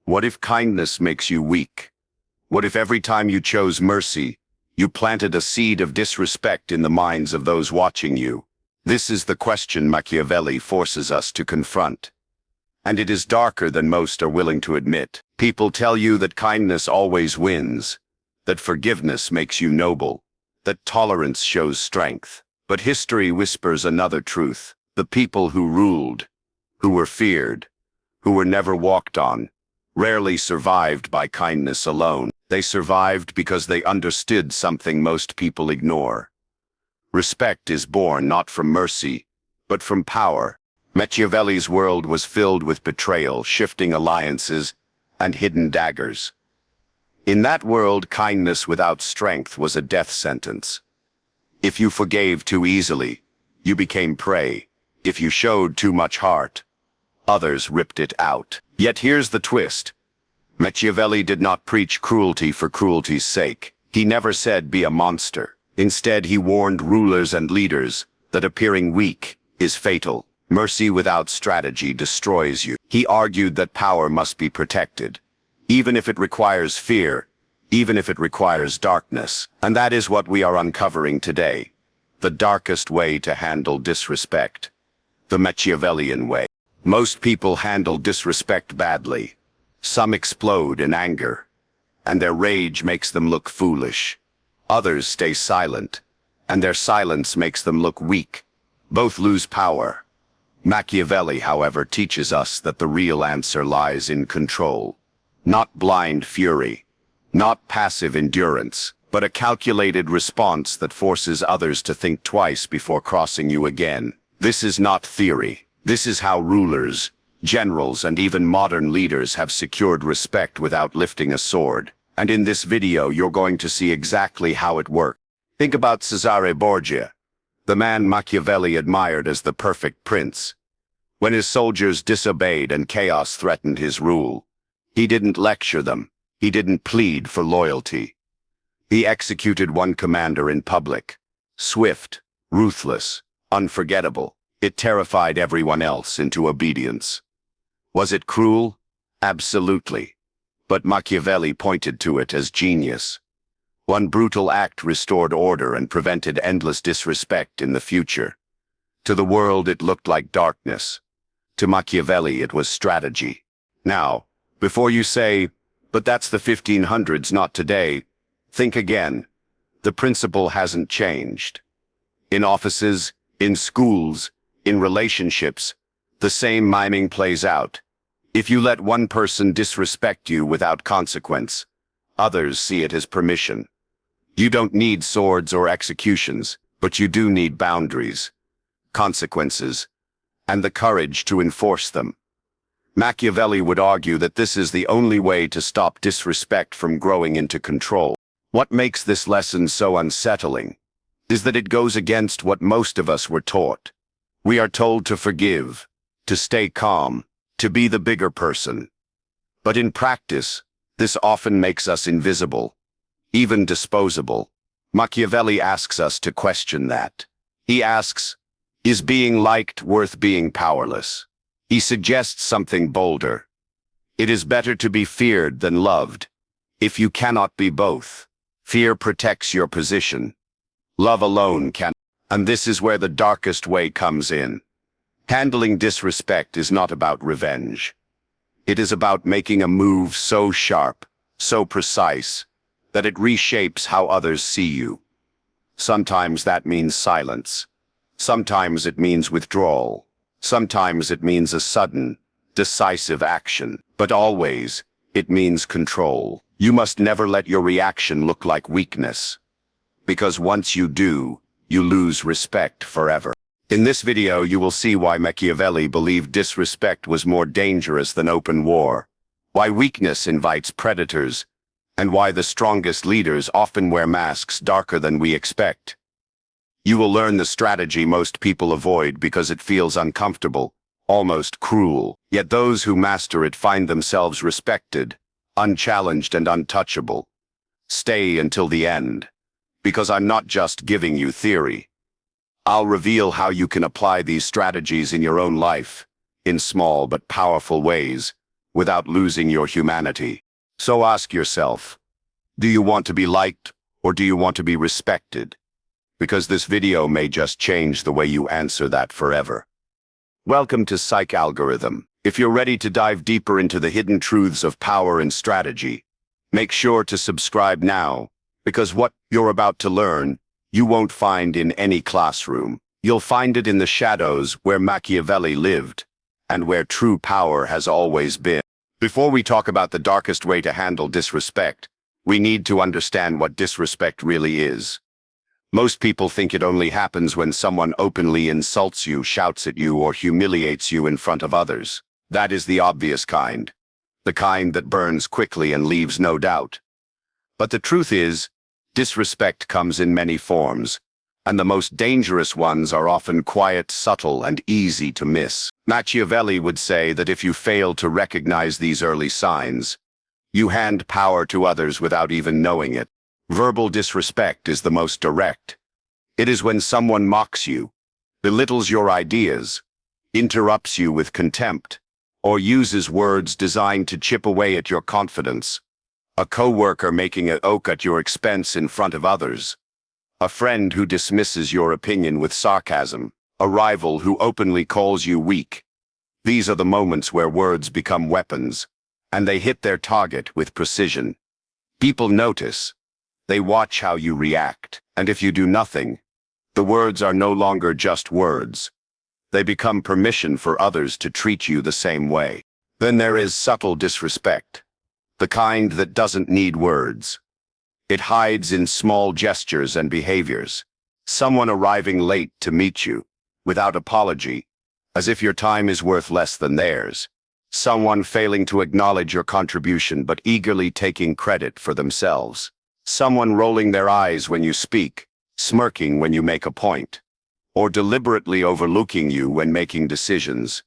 What if kindness makes you weak? What if every time you chose mercy, you planted a seed of disrespect in the minds of those watching you? This is the question Machiavelli forces us to confront. And it is darker than most are willing to admit. People tell you that kindness always wins, that forgiveness makes you noble, that tolerance shows strength. But history whispers another truth. The people who ruled, who were feared, who were never walked on, rarely survived by kindness alone. They survived because they understood something most people ignore. Respect is born not from mercy, but from power. Machiavelli's world was filled with betrayal, shifting alliances, and hidden daggers. In that world, kindness without strength was a death sentence. If you forgave too easily, you became prey. If you showed too much heart, others ripped it out. Yet here's the twist. Machiavelli did not preach cruelty for cruelty's sake. He never said be a monster. Instead, he warned rulers and leaders that appearing weak is fatal. Mercy without strategy destroys you. He argued that power must be protected, even if it requires fear, even if it requires darkness. And that is what we are uncovering today. The darkest way to handle disrespect. The Machiavellian way. Most people handle disrespect badly. Some explode in anger, and their rage makes them look foolish. Others stay silent, and their silence makes them look weak. Both lose power. Machiavelli, however, teaches us that the real answer lies in control. Not blind fury, not passive endurance, but a calculated response that forces others to think twice before crossing you again. This is not theory. This is how rulers, generals, and even modern leaders have secured respect without lifting a sword. And in this video, you're going to see exactly how it works. Think about Cesare Borgia, the man Machiavelli admired as the perfect prince. When his soldiers disobeyed and chaos threatened his rule, he didn't lecture them. He didn't plead for loyalty. He executed one commander in public. Swift, ruthless, unforgettable. It terrified everyone else into obedience. Was it cruel? Absolutely. But Machiavelli pointed to it as genius. One brutal act restored order and prevented endless disrespect in the future. To the world, it looked like darkness. To Machiavelli, it was strategy. Now, before you say, but that's the 1500s, not today, think again. The principle hasn't changed. In offices, in schools, in relationships, the same miming plays out. If you let one person disrespect you without consequence, others see it as permission. You don't need swords or executions, but you do need boundaries, consequences, and the courage to enforce them. Machiavelli would argue that this is the only way to stop disrespect from growing into control. What makes this lesson so unsettling is that it goes against what most of us were taught. We are told to forgive, to stay calm, to be the bigger person. But in practice, this often makes us invisible, even disposable. Machiavelli asks us to question that. He asks, is being liked worth being powerless? He suggests something bolder. It is better to be feared than loved. If you cannot be both, fear protects your position. Love alone can. And this is where the darkest way comes in. Handling disrespect is not about revenge. It is about making a move so sharp, so precise, that it reshapes how others see you. Sometimes that means silence. Sometimes it means withdrawal. Sometimes it means a sudden, decisive action. But always, it means control. You must never let your reaction look like weakness. Because once you do, you lose respect forever. In this video, you will see why Machiavelli believed disrespect was more dangerous than open war, why weakness invites predators, and why the strongest leaders often wear masks darker than we expect. You will learn the strategy most people avoid because it feels uncomfortable, almost cruel. Yet those who master it find themselves respected, unchallenged, and untouchable. Stay until the end, because I'm not just giving you theory. I'll reveal how you can apply these strategies in your own life, in small but powerful ways, without losing your humanity. So ask yourself, do you want to be liked or do you want to be respected? Because this video may just change the way you answer that forever. Welcome to Psych Algorithm. If you're ready to dive deeper into the hidden truths of power and strategy, make sure to subscribe now, because what you're about to learn, you won't find in any classroom. You'll find it in the shadows where Machiavelli lived, and where true power has always been. Before we talk about the darkest way to handle disrespect, we need to understand what disrespect really is. Most people think it only happens when someone openly insults you, shouts at you, or humiliates you in front of others. That is the obvious kind. The kind that burns quickly and leaves no doubt. But the truth is, disrespect comes in many forms, and the most dangerous ones are often quiet, subtle, and easy to miss. Machiavelli would say that if you fail to recognize these early signs, you hand power to others without even knowing it. Verbal disrespect is the most direct. It is when someone mocks you, belittles your ideas, interrupts you with contempt, or uses words designed to chip away at your confidence. A coworker making a joke at your expense in front of others. A friend who dismisses your opinion with sarcasm. A rival who openly calls you weak. These are the moments where words become weapons, and they hit their target with precision. People notice. They watch how you react, and if you do nothing, the words are no longer just words. They become permission for others to treat you the same way. Then there is subtle disrespect. The kind that doesn't need words. It hides in small gestures and behaviors. Someone arriving late to meet you, without apology, as if your time is worth less than theirs. Someone failing to acknowledge your contribution but eagerly taking credit for themselves. Someone rolling their eyes when you speak, smirking when you make a point, or deliberately overlooking you when making decisions.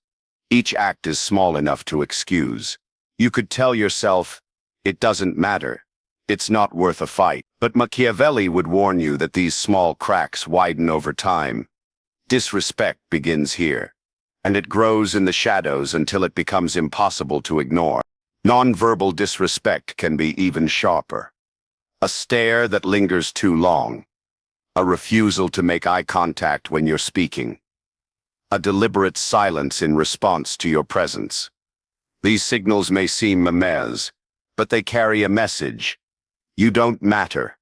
Each act is small enough to excuse. You could tell yourself, it doesn't matter. It's not worth a fight. But Machiavelli would warn you that these small cracks widen over time. Disrespect begins here, and it grows in the shadows until it becomes impossible to ignore. Nonverbal disrespect can be even sharper. A stare that lingers too long. A refusal to make eye contact when you're speaking. A deliberate silence in response to your presence. These signals may seem memes, but they carry a message. You don't matter.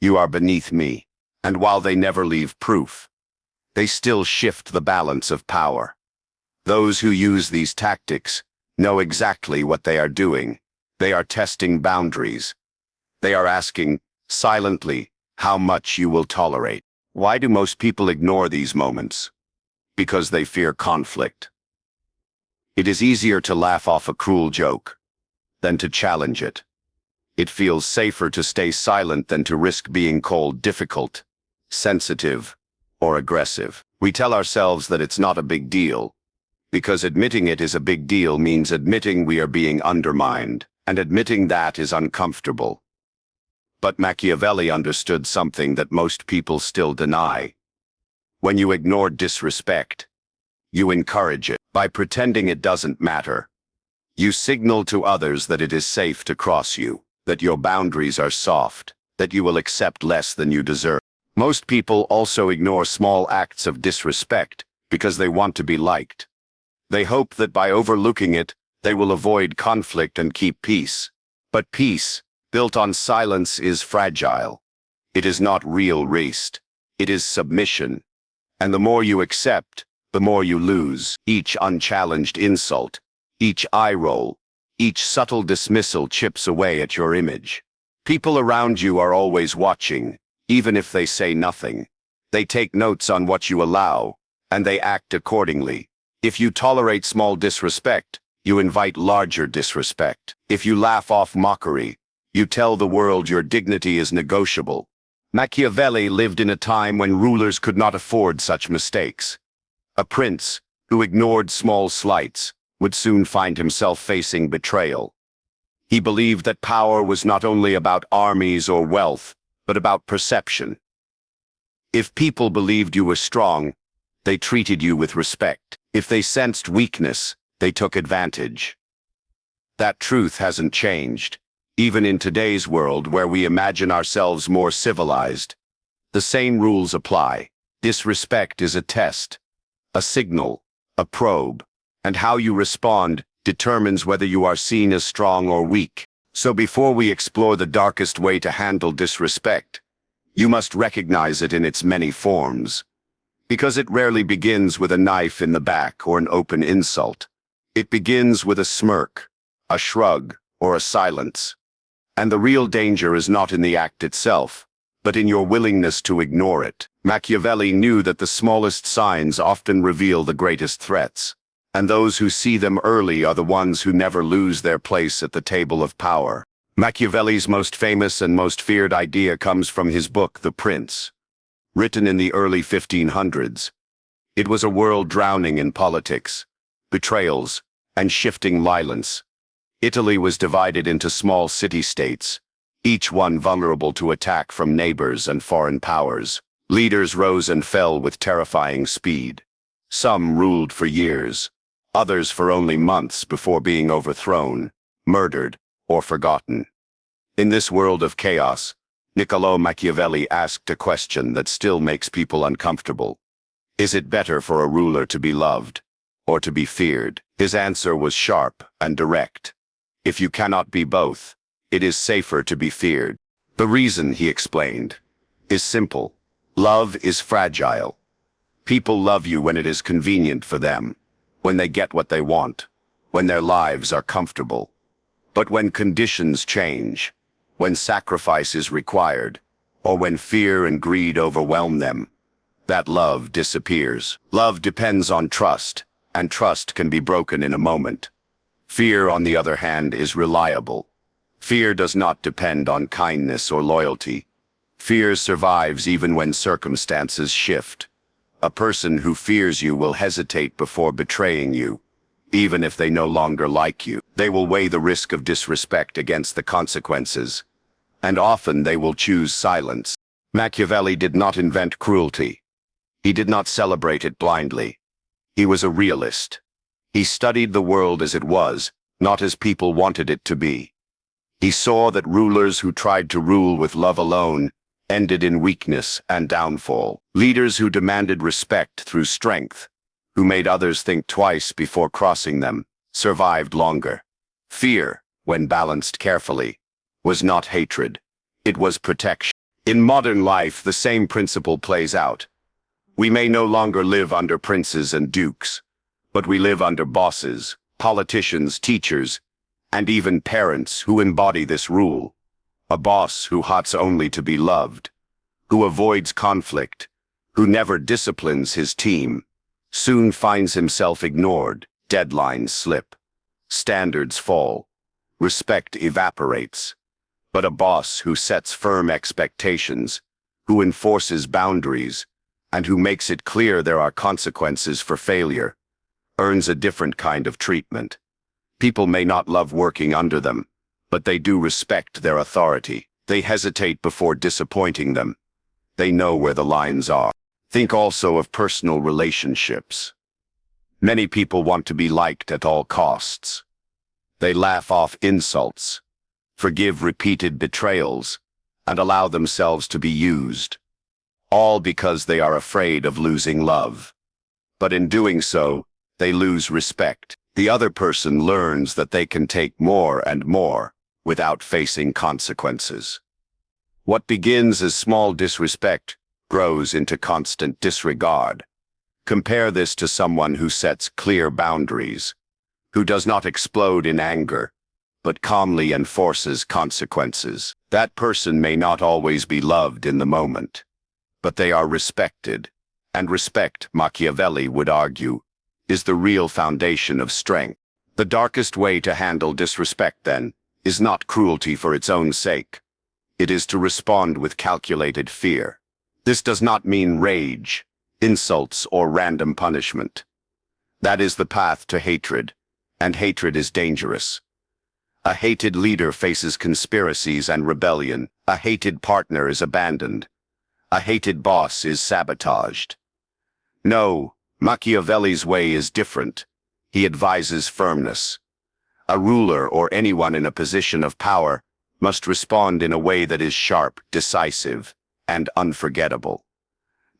You are beneath me. And while they never leave proof, they still shift the balance of power. Those who use these tactics know exactly what they are doing. They are testing boundaries. They are asking, silently, how much you will tolerate. Why do most people ignore these moments? Because they fear conflict. It is easier to laugh off a cruel joke than to challenge it. It feels safer to stay silent than to risk being called difficult, sensitive, or aggressive. We tell ourselves that it's not a big deal, because admitting it is a big deal means admitting we are being undermined, and admitting that is uncomfortable. But Machiavelli understood something that most people still deny. When you ignore disrespect, you encourage it. By pretending it doesn't matter, you signal to others that it is safe to cross you, that your boundaries are soft, that you will accept less than you deserve. Most people also ignore small acts of disrespect because they want to be liked. They hope that by overlooking it, they will avoid conflict and keep peace. But peace, built on silence, is fragile. It is not real rest. It is submission. And the more you accept, the more you lose. Each unchallenged insult, each eye roll, each subtle dismissal chips away at your image. People around you are always watching, even if they say nothing. They take notes on what you allow, and they act accordingly. If you tolerate small disrespect, you invite larger disrespect. If you laugh off mockery, you tell the world your dignity is negotiable. Machiavelli lived in a time when rulers could not afford such mistakes. A prince who ignored small slights would soon find himself facing betrayal. He believed that power was not only about armies or wealth, but about perception. If people believed you were strong, they treated you with respect. If they sensed weakness, they took advantage. That truth hasn't changed, even in today's world where we imagine ourselves more civilized. The same rules apply. Disrespect is a test, a signal, a probe, and how you respond determines whether you are seen as strong or weak. So before we explore the darkest way to handle disrespect, you must recognize it in its many forms. Because it rarely begins with a knife in the back or an open insult. It begins with a smirk, a shrug, or a silence. And the real danger is not in the act itself, but in your willingness to ignore it. Machiavelli knew that the smallest signs often reveal the greatest threats, and those who see them early are the ones who never lose their place at the table of power. Machiavelli's most famous and most feared idea comes from his book, The Prince, written in the early 1500s. It was a world drowning in politics, betrayals, and shifting violence. Italy was divided into small city-states, each one vulnerable to attack from neighbors and foreign powers. Leaders rose and fell with terrifying speed. Some ruled for years, others for only months before being overthrown, murdered, or forgotten. In this world of chaos, Niccolò Machiavelli asked a question that still makes people uncomfortable. Is it better for a ruler to be loved, or to be feared? His answer was sharp and direct. If you cannot be both, it is safer to be feared. The reason, he explained, is simple. Love is fragile. People love you when it is convenient for them, when they get what they want, when their lives are comfortable. But when conditions change, when sacrifice is required, or when fear and greed overwhelm them, that love disappears. Love depends on trust, and trust can be broken in a moment. Fear, on the other hand, is reliable. Fear does not depend on kindness or loyalty. Fear survives even when circumstances shift. A person who fears you will hesitate before betraying you, even if they no longer like you. They will weigh the risk of disrespect against the consequences, and often they will choose silence. Machiavelli did not invent cruelty. He did not celebrate it blindly. He was a realist. He studied the world as it was, not as people wanted it to be. He saw that rulers who tried to rule with love alone ended in weakness and downfall. Leaders who demanded respect through strength, who made others think twice before crossing them, survived longer. Fear, when balanced carefully, was not hatred. It was protection. In modern life, the same principle plays out. We may no longer live under princes and dukes, but we live under bosses, politicians, teachers, and even parents who embody this rule. A boss who hots only to be loved, who avoids conflict, who never disciplines his team, soon finds himself ignored. Deadlines slip, standards fall, respect evaporates. But a boss who sets firm expectations, who enforces boundaries, and who makes it clear there are consequences for failure, earns a different kind of treatment. People may not love working under them, but they do respect their authority. They hesitate before disappointing them. They know where the lines are. Think also of personal relationships. Many people want to be liked at all costs. They laugh off insults, forgive repeated betrayals, and allow themselves to be used. All because they are afraid of losing love. But in doing so, they lose respect. The other person learns that they can take more and more without facing consequences. What begins as small disrespect grows into constant disregard. Compare this to someone who sets clear boundaries, who does not explode in anger, but calmly enforces consequences. That person may not always be loved in the moment, but they are respected, and respect, Machiavelli would argue, is the real foundation of strength. The darkest way to handle disrespect, then, is not cruelty for its own sake. It is to respond with calculated fear. This does not mean rage, insults, or random punishment. That is the path to hatred, and hatred is dangerous. A hated leader faces conspiracies and rebellion. A hated partner is abandoned. A hated boss is sabotaged. No, Machiavelli's way is different. He advises firmness. A ruler or anyone in a position of power must respond in a way that is sharp, decisive, and unforgettable.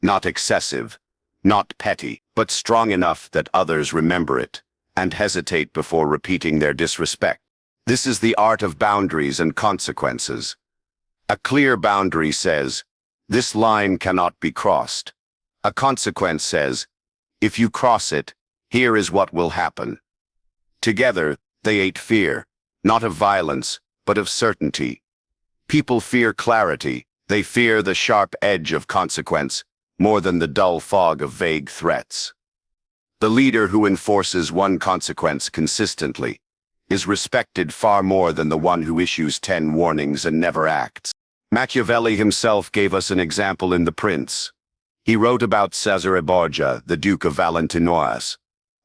Not excessive, not petty, but strong enough that others remember it and hesitate before repeating their disrespect. This is the art of boundaries and consequences. A clear boundary says, "This line cannot be crossed." A consequence says, "If you cross it, here is what will happen." Together, they ate fear, not of violence, but of certainty. People fear clarity. They fear the sharp edge of consequence more than the dull fog of vague threats. The leader who enforces one consequence consistently is respected far more than the one who issues 10 warnings and never acts. Machiavelli himself gave us an example in The Prince. He wrote about Cesare Borgia, the Duke of Valentinois,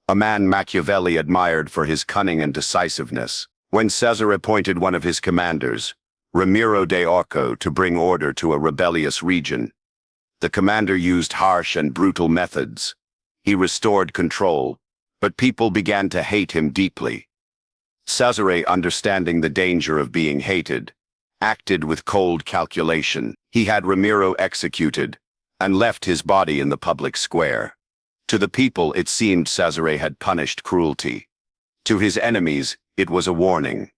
a man Machiavelli admired for his cunning and decisiveness. When Cesare appointed one of his commanders, Ramiro de Orco, to bring order to a rebellious region, the commander used harsh and brutal methods. He restored control, but people began to hate him deeply. Cesare, understanding the danger of being hated, acted with cold calculation. He had Ramiro executed and left his body in the public square. To the people, it seemed Cesare had punished cruelty. To his enemies, it was a warning.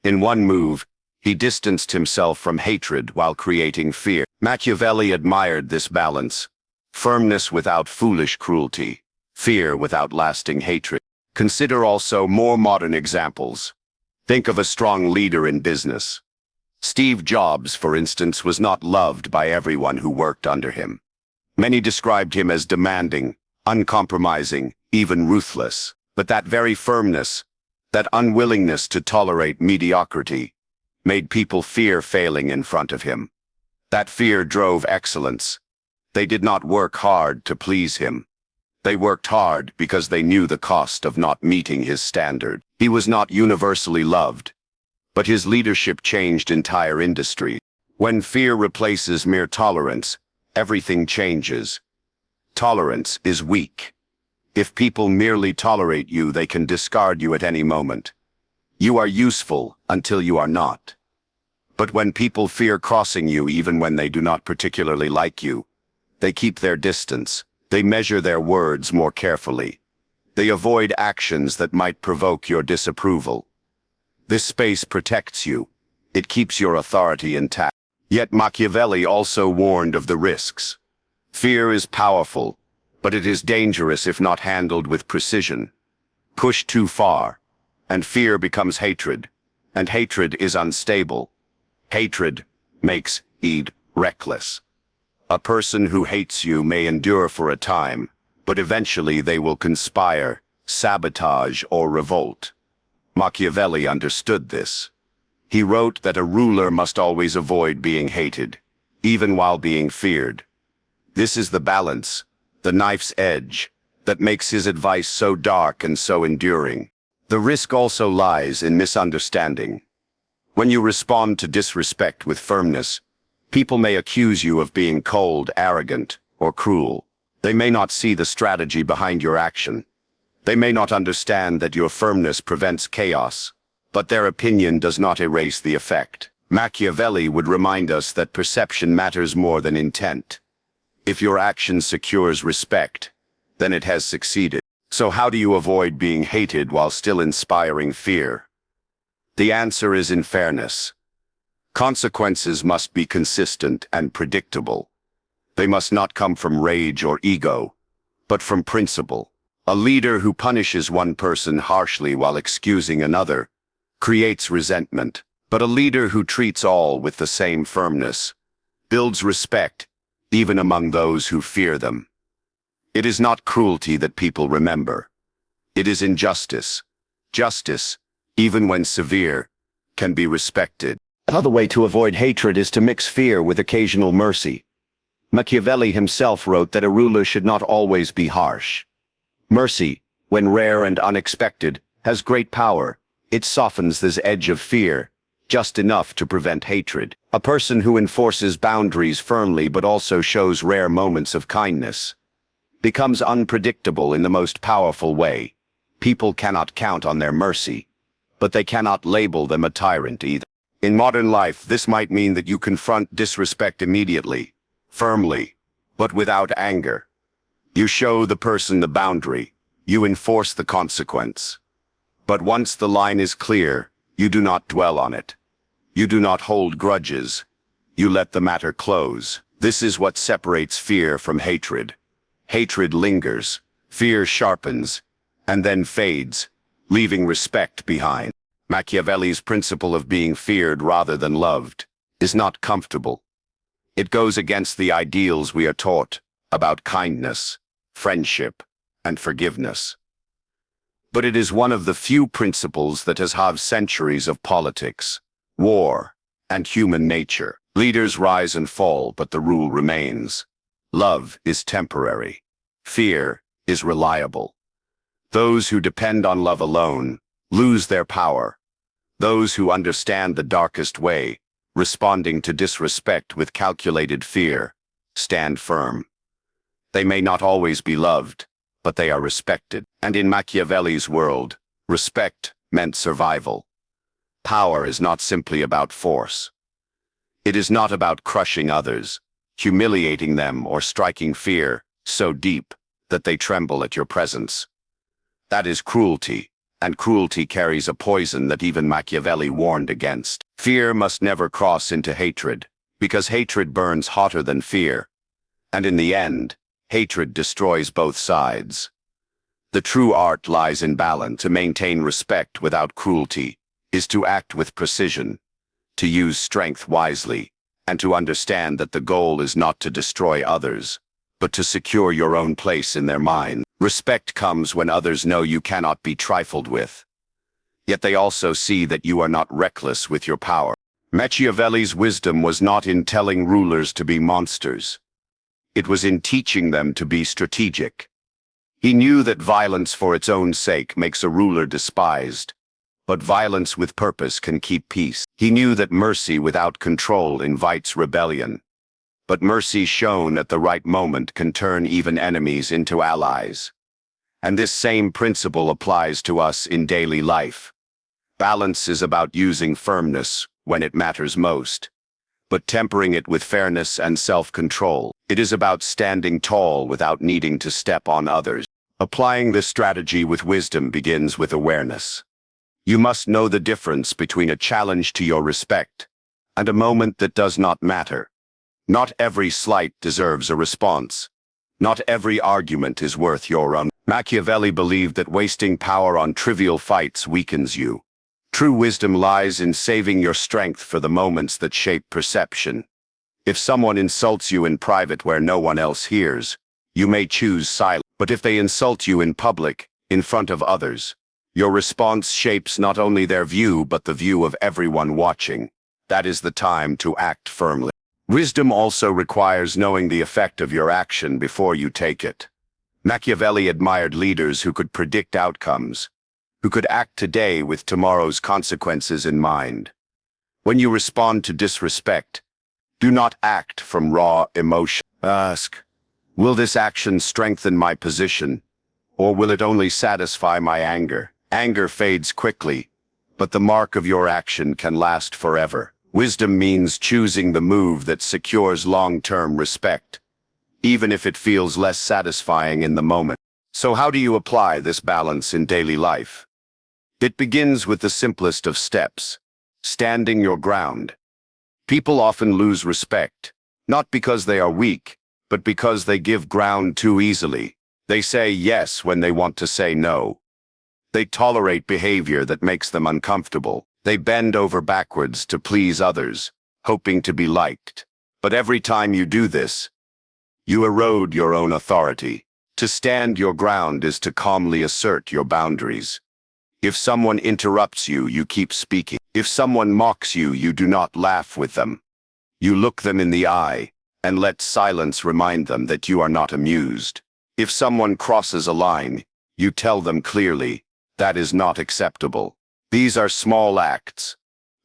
In one move, he distanced himself from hatred while creating fear. Machiavelli admired this balance: firmness without foolish cruelty, fear without lasting hatred. Consider also more modern examples. Think of a strong leader in business. Steve Jobs, for instance, was not loved by everyone who worked under him. Many described him as demanding, uncompromising, even ruthless. But that very firmness, that unwillingness to tolerate mediocrity, made people fear failing in front of him. That fear drove excellence. They did not work hard to please him. They worked hard because they knew the cost of not meeting his standard. He was not universally loved, but his leadership changed entire industry. When fear replaces mere tolerance, everything changes. Tolerance is weak. If people merely tolerate you, they can discard you at any moment. You are useful until you are not. But when people fear crossing you even when they do not particularly like you, they keep their distance. They measure their words more carefully. They avoid actions that might provoke your disapproval. This space protects you. It keeps your authority intact. Yet Machiavelli also warned of the risks. Fear is powerful, but it is dangerous if not handled with precision. Push too far, and fear becomes hatred, and hatred is unstable. Hatred makes reckless. A person who hates you may endure for a time, but eventually they will conspire, sabotage, or revolt. Machiavelli understood this. He wrote that a ruler must always avoid being hated, even while being feared. This is the balance, the knife's edge, that makes his advice so dark and so enduring. The risk also lies in misunderstanding. When you respond to disrespect with firmness, people may accuse you of being cold, arrogant, or cruel. They may not see the strategy behind your action. They may not understand that your firmness prevents chaos, but their opinion does not erase the effect. Machiavelli would remind us that perception matters more than intent. If your action secures respect, then it has succeeded. So how do you avoid being hated while still inspiring fear? The answer is in fairness. Consequences must be consistent and predictable. They must not come from rage or ego, but from principle. A leader who punishes one person harshly while excusing another creates resentment, but a leader who treats all with the same firmness builds respect even among those who fear them. It is not cruelty that people remember. It is injustice. Justice, even when severe, can be respected. Another way to avoid hatred is to mix fear with occasional mercy. Machiavelli himself wrote that a ruler should not always be harsh. Mercy, when rare and unexpected, has great power. It softens this edge of fear, just enough to prevent hatred. A person who enforces boundaries firmly but also shows rare moments of kindness becomes unpredictable in the most powerful way. People cannot count on their mercy, but they cannot label them a tyrant either. In modern life, this might mean that you confront disrespect immediately, firmly, but without anger. You show the person the boundary, you enforce the consequence. But once the line is clear, you do not dwell on it. You do not hold grudges. You let the matter close. This is what separates fear from hatred. Hatred lingers, fear sharpens, and then fades, leaving respect behind. Machiavelli's principle of being feared rather than loved is not comfortable. It goes against the ideals we are taught about kindness, friendship, and forgiveness. But it is one of the few principles that has halved centuries of politics, war, and human nature. Leaders rise and fall, but the rule remains. Love is temporary. Fear is reliable. Those who depend on love alone lose their power. Those who understand the darkest way, responding to disrespect with calculated fear, stand firm. They may not always be loved, but they are respected. And in Machiavelli's world, respect meant survival. Power is not simply about force. It is not about crushing others, humiliating them, or striking fear so deep that they tremble at your presence. That is cruelty, and cruelty carries a poison that even Machiavelli warned against. Fear must never cross into hatred, because hatred burns hotter than fear. And in the end, hatred destroys both sides. The true art lies in balance. To maintain respect without cruelty is to act with precision, to use strength wisely, and to understand that the goal is not to destroy others, but to secure your own place in their mind. Respect comes when others know you cannot be trifled with. Yet they also see that you are not reckless with your power. Machiavelli's wisdom was not in telling rulers to be monsters. It was in teaching them to be strategic. He knew that violence for its own sake makes a ruler despised, but violence with purpose can keep peace. He knew that mercy without control invites rebellion, but mercy shown at the right moment can turn even enemies into allies. And this same principle applies to us in daily life. Balance is about using firmness when it matters most, but tempering it with fairness and self-control. It is about standing tall without needing to step on others. Applying this strategy with wisdom begins with awareness. You must know the difference between a challenge to your respect and a moment that does not matter. Not every slight deserves a response. Not every argument is worth your own. Machiavelli believed that wasting power on trivial fights weakens you. True wisdom lies in saving your strength for the moments that shape perception. If someone insults you in private where no one else hears, you may choose silence. But if they insult you in public, in front of others, your response shapes not only their view but the view of everyone watching. That is the time to act firmly. Wisdom also requires knowing the effect of your action before you take it. Machiavelli admired leaders who could predict outcomes, who could act today with tomorrow's consequences in mind. When you respond to disrespect, do not act from raw emotion. Ask, will this action strengthen my position, or will it only satisfy my anger? Anger fades quickly, but the mark of your action can last forever. Wisdom means choosing the move that secures long-term respect, even if it feels less satisfying in the moment. So how do you apply this balance in daily life? It begins with the simplest of steps, standing your ground. People often lose respect, not because they are weak, but because they give ground too easily. They say yes when they want to say no. They tolerate behavior that makes them uncomfortable. They bend over backwards to please others, hoping to be liked. But every time you do this, you erode your own authority. To stand your ground is to calmly assert your boundaries. If someone interrupts you, you keep speaking. If someone mocks you, you do not laugh with them. You look them in the eye and let silence remind them that you are not amused. If someone crosses a line, you tell them clearly, that is not acceptable. These are small acts,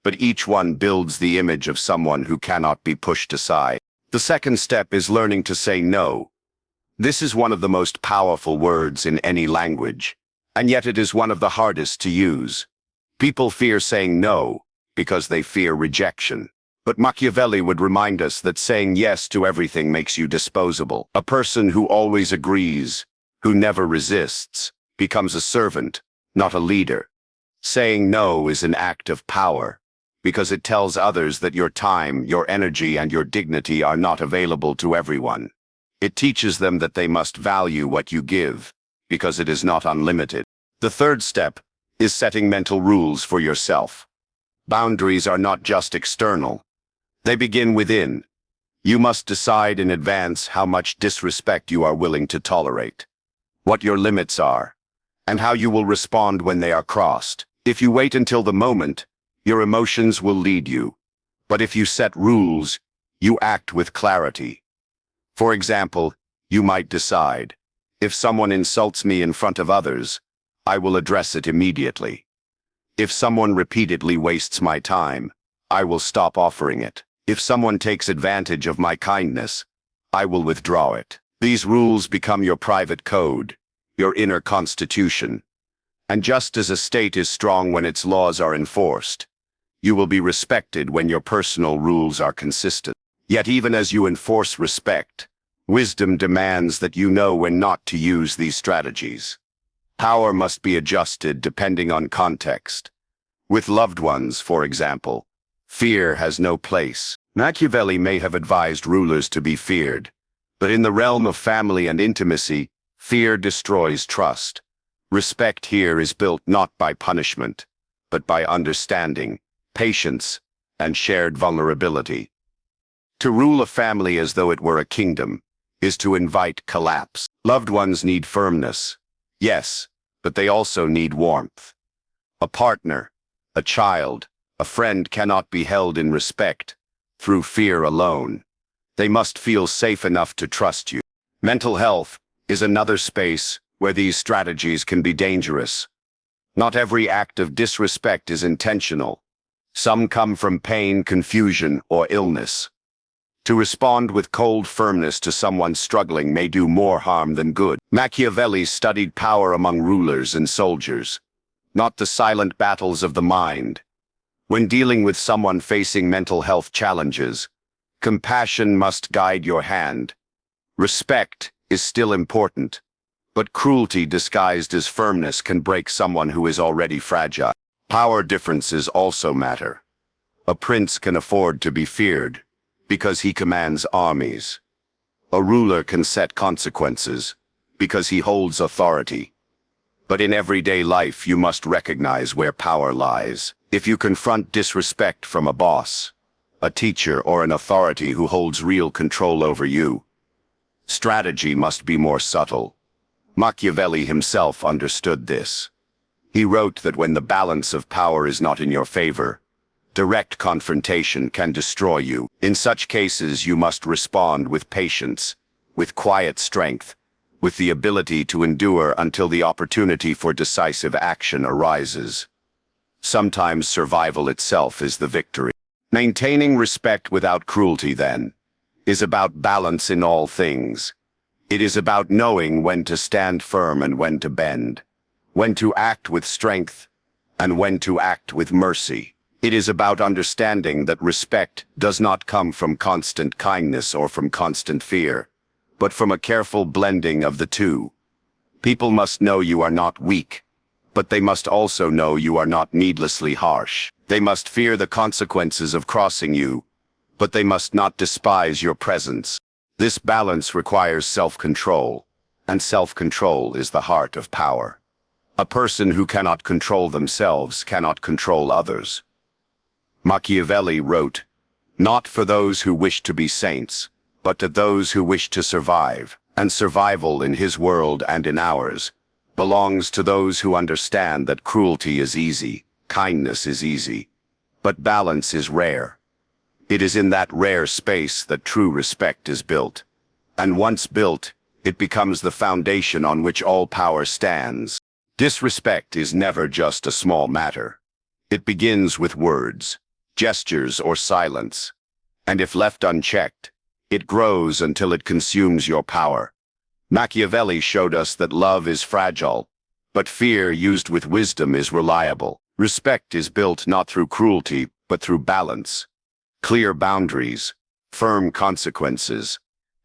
but each one builds the image of someone who cannot be pushed aside. The second step is learning to say no. This is one of the most powerful words in any language, and yet it is one of the hardest to use. People fear saying no because they fear rejection. But Machiavelli would remind us that saying yes to everything makes you disposable. A person who always agrees, who never resists, becomes a servant, not a leader. Saying no is an act of power, because it tells others that your time, your energy, and your dignity are not available to everyone. It teaches them that they must value what you give, because it is not unlimited. The third step is setting mental rules for yourself. Boundaries are not just external. They begin within. You must decide in advance how much disrespect you are willing to tolerate, what your limits are, and how you will respond when they are crossed. If you wait until the moment, your emotions will lead you. But if you set rules, you act with clarity. For example, you might decide, if someone insults me in front of others, I will address it immediately. If someone repeatedly wastes my time, I will stop offering it. If someone takes advantage of my kindness, I will withdraw it. These rules become your private code, your inner constitution. And just as a state is strong when its laws are enforced, you will be respected when your personal rules are consistent. Yet even as you enforce respect, wisdom demands that you know when not to use these strategies. Power must be adjusted depending on context. With loved ones, for example, fear has no place. Machiavelli may have advised rulers to be feared, but in the realm of family and intimacy, fear destroys trust. Respect here is built not by punishment, but by understanding, patience, and shared vulnerability. To rule a family as though it were a kingdom is to invite collapse. Loved ones need firmness, yes, but they also need warmth. A partner, a child, a friend cannot be held in respect through fear alone. They must feel safe enough to trust you. Mental health is another space where these strategies can be dangerous. Not every act of disrespect is intentional. Some come from pain, confusion, or illness. To respond with cold firmness to someone struggling may do more harm than good. Machiavelli studied power among rulers and soldiers, not the silent battles of the mind. When dealing with someone facing mental health challenges, compassion must guide your hand. Respect is still important, but cruelty disguised as firmness can break someone who is already fragile. Power differences also matter. A prince can afford to be feared because he commands armies. A ruler can set consequences because he holds authority. But in everyday life, you must recognize where power lies. If you confront disrespect from a boss, a teacher, or an authority who holds real control over you, strategy must be more subtle. Machiavelli himself understood this. He wrote that when the balance of power is not in your favor, direct confrontation can destroy you. In such cases, you must respond with patience, with quiet strength, with the ability to endure until the opportunity for decisive action arises. Sometimes survival itself is the victory. Maintaining respect without cruelty, then, is about balance in all things. It is about knowing when to stand firm and when to bend, when to act with strength and when to act with mercy. It is about understanding that respect does not come from constant kindness or from constant fear, but from a careful blending of the two. People must know you are not weak, but they must also know you are not needlessly harsh. They must fear the consequences of crossing you, but they must not despise your presence. This balance requires self-control, and self-control is the heart of power. A person who cannot control themselves cannot control others. Machiavelli wrote, "Not for those who wish to be saints, but to those who wish to survive." And survival in his world and in ours belongs to those who understand that cruelty is easy, kindness is easy, but balance is rare. It is in that rare space that true respect is built. And once built, it becomes the foundation on which all power stands. Disrespect is never just a small matter. It begins with words, gestures, or silence. And if left unchecked, it grows until it consumes your power. Machiavelli showed us that love is fragile, but fear used with wisdom is reliable. Respect is built not through cruelty, but through balance, clear boundaries, firm consequences,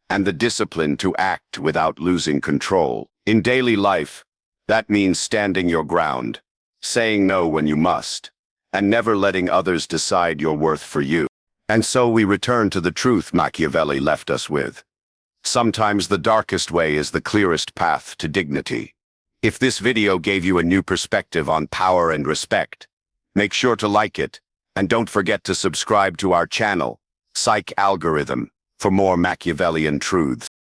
and the discipline to act without losing control. In daily life, that means standing your ground, saying no when you must, and never letting others decide your worth for you. And so we return to the truth Machiavelli left us with. Sometimes the darkest way is the clearest path to dignity. If this video gave you a new perspective on power and respect, make sure to like it, and don't forget to subscribe to our channel, Psych Algorithm, for more Machiavellian truths.